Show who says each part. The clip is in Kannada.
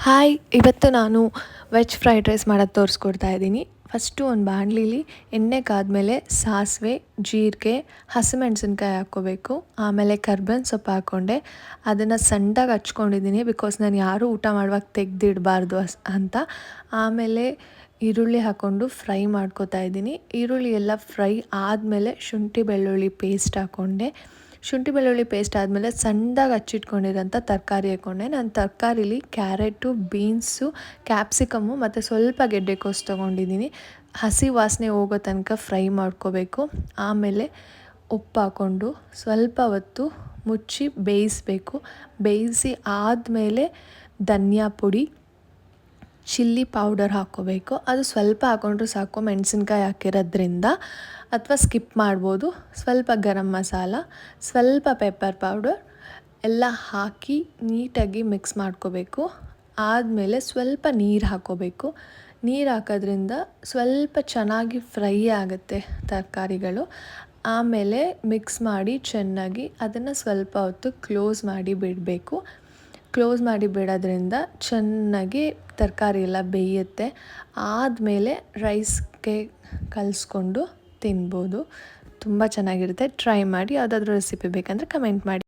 Speaker 1: ಹಾಯ್, ಇವತ್ತು ನಾನು ವೆಜ್ ಫ್ರೈಡ್ ರೈಸ್ ಮಾಡೋದು ತೋರಿಸ್ಕೊಡ್ತಾ ಇದ್ದೀನಿ. ಫಸ್ಟು ಒಂದು ಬಾಣಲಿಲಿ ಎಣ್ಣೆ ಕಾದ್ಮೇಲೆ ಸಾಸಿವೆ, ಜೀರಿಗೆ, ಹಸಿಮೆಣ್ಸಿನ್ಕಾಯಿ ಹಾಕ್ಕೋಬೇಕು. ಆಮೇಲೆ ಕರ್ಬೇವಿನ ಸೊಪ್ಪು ಹಾಕ್ಕೊಂಡೆ. ಅದನ್ನು ಸಣ್ಣದಾಗಿ ಹಚ್ಕೊಂಡಿದ್ದೀನಿ, ಬಿಕಾಸ್ ನಾನು ಯಾರೂ ಊಟ ಮಾಡುವಾಗ ತೆಗೆದಿಡಬಾರ್ದು ಅಂತ. ಆಮೇಲೆ ಈರುಳ್ಳಿ ಹಾಕ್ಕೊಂಡು ಫ್ರೈ ಮಾಡ್ಕೋತಾ ಇದ್ದೀನಿ. ಈರುಳ್ಳಿ ಎಲ್ಲ ಫ್ರೈ ಆದಮೇಲೆ ಶುಂಠಿ ಬೆಳ್ಳುಳ್ಳಿ ಪೇಸ್ಟ್ ಹಾಕ್ಕೊಂಡೆ. ಶುಂಠಿ ಬೆಳ್ಳುಳ್ಳಿ ಪೇಸ್ಟ್ ಆದಮೇಲೆ ಸಣ್ಣದಾಗಿ ಹಚ್ಚಿಟ್ಕೊಂಡಿರೋಂಥ ತರಕಾರಿ ಹಾಕ್ಕೊಂಡೆ. ನಾನು ತರಕಾರಿಲಿ ಕ್ಯಾರೆಟು, ಬೀನ್ಸು, ಕ್ಯಾಪ್ಸಿಕಮ್ಮು ಮತ್ತು ಸ್ವಲ್ಪ ಗೆಡ್ಡೆಕೋಸು ತೊಗೊಂಡಿದ್ದೀನಿ. ಹಸಿ ವಾಸನೆ ಹೋಗೋ ತನಕ ಫ್ರೈ ಮಾಡ್ಕೋಬೇಕು. ಆಮೇಲೆ ಉಪ್ಪು ಹಾಕ್ಕೊಂಡು ಸ್ವಲ್ಪ ಹೊತ್ತು ಮುಚ್ಚಿ ಬೇಯಿಸಬೇಕು. ಬೇಯಿಸಿ ಆದಮೇಲೆ ಧನಿಯಾ ಪುಡಿ, ಚಿಲ್ಲಿ ಪೌಡರ್ ಹಾಕ್ಕೋಬೇಕು. ಅದು ಸ್ವಲ್ಪ ಹಾಕ್ಕೊಂಡ್ರೂ ಸಾಕು, ಮೆಣಸಿನ್ಕಾಯಿ ಹಾಕಿರೋದ್ರಿಂದ. ಅಥವಾ ಸ್ಕಿಪ್ ಮಾಡ್ಬೋದು. ಸ್ವಲ್ಪ ಗರಂ ಮಸಾಲ, ಸ್ವಲ್ಪ ಪೆಪ್ಪರ್ ಪೌಡರ್ ಎಲ್ಲ ಹಾಕಿ ನೀಟಾಗಿ ಮಿಕ್ಸ್ ಮಾಡ್ಕೋಬೇಕು. ಆದಮೇಲೆ ಸ್ವಲ್ಪ ನೀರು ಹಾಕ್ಕೋಬೇಕು. ನೀರು ಹಾಕೋದ್ರಿಂದ ಸ್ವಲ್ಪ ಚೆನ್ನಾಗಿ ಫ್ರೈ ಆಗುತ್ತೆ ತರಕಾರಿಗಳು. ಆಮೇಲೆ ಮಿಕ್ಸ್ ಮಾಡಿ ಚೆನ್ನಾಗಿ ಅದನ್ನು ಸ್ವಲ್ಪ ಹೊತ್ತು ಕ್ಲೋಸ್ ಮಾಡಿ ಬಿಡಬೇಕು. ಕ್ಲೋಸ್ ಮಾಡಿ ಬಿಡೋದ್ರಿಂದ ಚೆನ್ನಾಗಿ ತರಕಾರಿ ಎಲ್ಲ ಬೇಯುತ್ತೆ. ಆದಮೇಲೆ ರೈಸ್ಗೆ ಕಲಿಸ್ಕೊಂಡು ತಿನ್ಬೋದು. ತುಂಬ ಚೆನ್ನಾಗಿರುತ್ತೆ. ಟ್ರೈ ಮಾಡಿ. ಯಾವುದಾದ್ರೂ ರೆಸಿಪಿ ಬೇಕಂದರೆ ಕಮೆಂಟ್ ಮಾಡಿ.